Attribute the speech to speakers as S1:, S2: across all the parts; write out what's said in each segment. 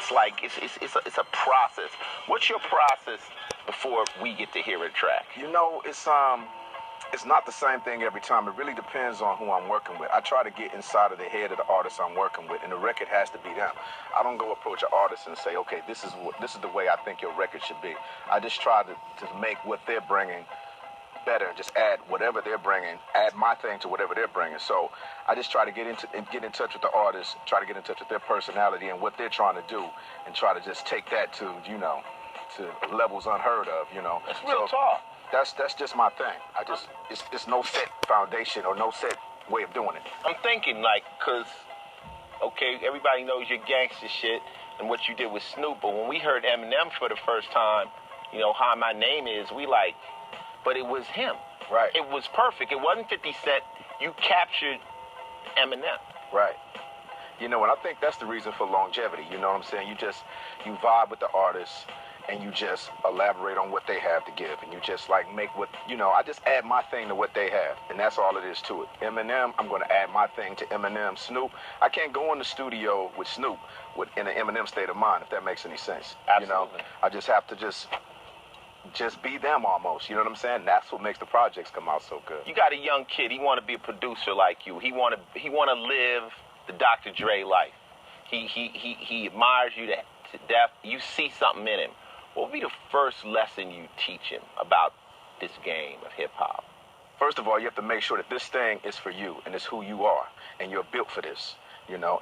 S1: it's like it's a process. What's your process before we get to hear a track?
S2: You know, it's not the same thing every time. It really depends on who I'm working with. I try to get inside of the head of the artist I'm working with, and the record has to be them. I don't go approach an artist and say, okay, this is the way I think your record should be. I just try to make what they're bringing better, just add whatever they're bringing, add my thing to whatever they're bringing. So I just try to get in touch with the artist, try to get in touch with their personality and what they're trying to do, and try to just take that to levels unheard of.
S1: That's real talk.
S2: That's just my thing. It's no set foundation or no set way of doing it.
S1: I'm thinking cause okay, everybody knows your gangster shit and what you did with Snoop, but when we heard Eminem for the first time, How My Name Is, we but it was him.
S2: Right.
S1: It was perfect. It wasn't 50 Cent. You captured Eminem.
S2: Right. And I think that's the reason for longevity. You know what I'm saying? You vibe with the artist and you just elaborate on what they have to give. And you just make I just add my thing to what they have. And that's all it is to it. Eminem, I'm going to add my thing to Eminem. Snoop, I can't go in the studio with Snoop in an Eminem state of mind, if that makes any sense.
S1: Absolutely.
S2: I just have to just be them almost, you know what I'm saying? That's what makes the projects come out so good.
S1: You got a young kid, he want to be a producer like you. He want to live the Dr. Dre life. He admires you to death. You see something in him. What would be the first lesson you teach him about this game of hip hop?
S2: First of all, you have to make sure that this thing is for you and it's who you are and you're built for this.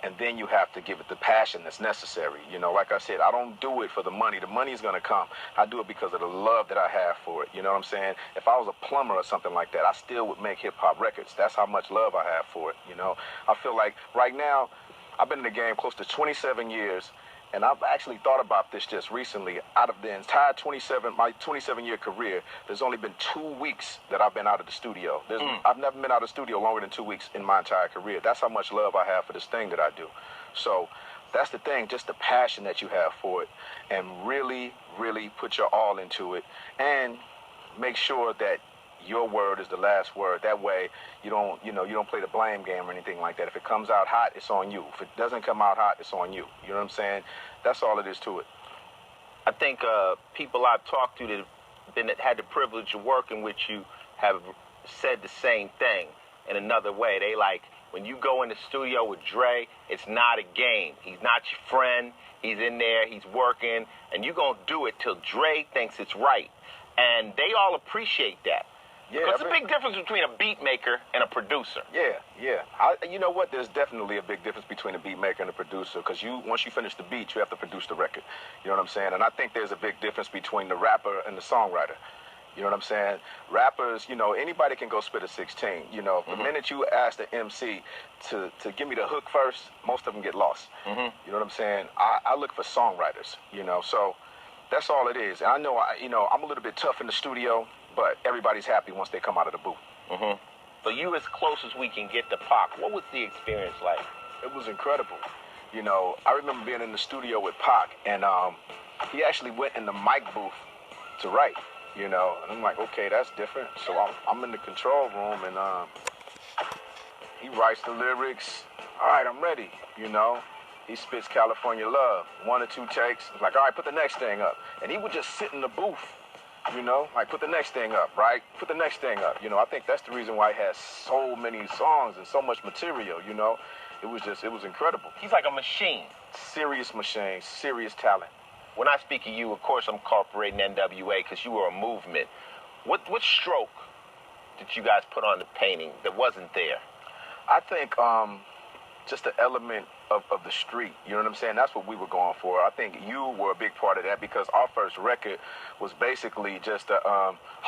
S2: And then you have to give it the passion that's necessary. Like I said, I don't do it for the money. The money's going to come. I do it because of the love that I have for it. You know what I'm saying? If I was a plumber or something like that, I still would make hip-hop records. That's how much love I have for it, I feel like right now, I've been in the game close to 27 years, and I've actually thought about this just recently. Out of the entire my 27-year career, there's only been 2 weeks that I've been out of the studio. I've never been out of the studio longer than 2 weeks in my entire career. That's how much love I have for this thing that I do. So that's the thing, just the passion that you have for it, and really, really put your all into it, and make sure that your word is the last word. That way, you don't play the blame game or anything like that. If it comes out hot, it's on you. If it doesn't come out hot, it's on you. You know what I'm saying? That's all it is to it.
S1: I think people I've talked to that had the privilege of working with you have said the same thing in another way. They when you go in the studio with Dre, it's not a game. He's not your friend. He's in there. He's working, and you're gonna do it till Dre thinks it's right, and they all appreciate that.
S2: Yeah,
S1: there's a big difference between a beat maker and a producer.
S2: Yeah. You know what? There's definitely a big difference between a beat maker and a producer, because once you finish the beat, you have to produce the record. You know what I'm saying? And I think there's a big difference between the rapper and the songwriter. You know what I'm saying? Rappers, anybody can go spit a 16. The minute you ask the MC to give me the hook first, most of them get lost. You know what I'm saying? I look for songwriters, so that's all it is. And I know, I'm a little bit tough in the studio, but everybody's happy once they come out of the booth.
S1: So you as close as we can get to Pac. What was the experience like?
S2: It was incredible. I remember being in the studio with Pac, and he actually went in the mic booth to write, and I'm like, okay, that's different. So I'm in the control room, and he writes the lyrics. All right, I'm ready, He spits California Love, 1 or 2 takes. He's like, all right, put the next thing up. And he would just sit in the booth, put the next thing up, right? Put the next thing up. I think that's the reason why he has so many songs and so much material, It was incredible.
S1: He's like a machine.
S2: Serious machine, serious talent.
S1: When I speak of you, of course, I'm incorporating NWA because you were a movement. What stroke did you guys put on the painting that wasn't there?
S2: I think just the element of the street, you know what I'm saying? That's what we were going for. I think you were a big part of that, because our first record was basically just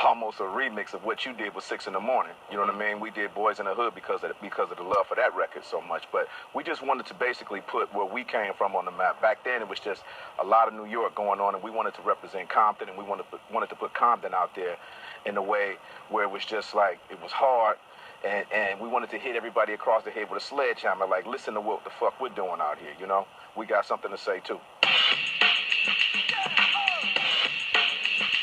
S2: almost a remix of what you did with 6 in the Morning. You know what I mean? We did Boys in the Hood because of the love for that record so much. But we just wanted to basically put where we came from on the map. Back then, it was just a lot of New York going on, and we wanted to represent Compton, and we wanted to put Compton out there in a way where it was just it was hard. And we wanted to hit everybody across the head with a sledgehammer, listen to what the fuck we're doing out here, We got something to say, too.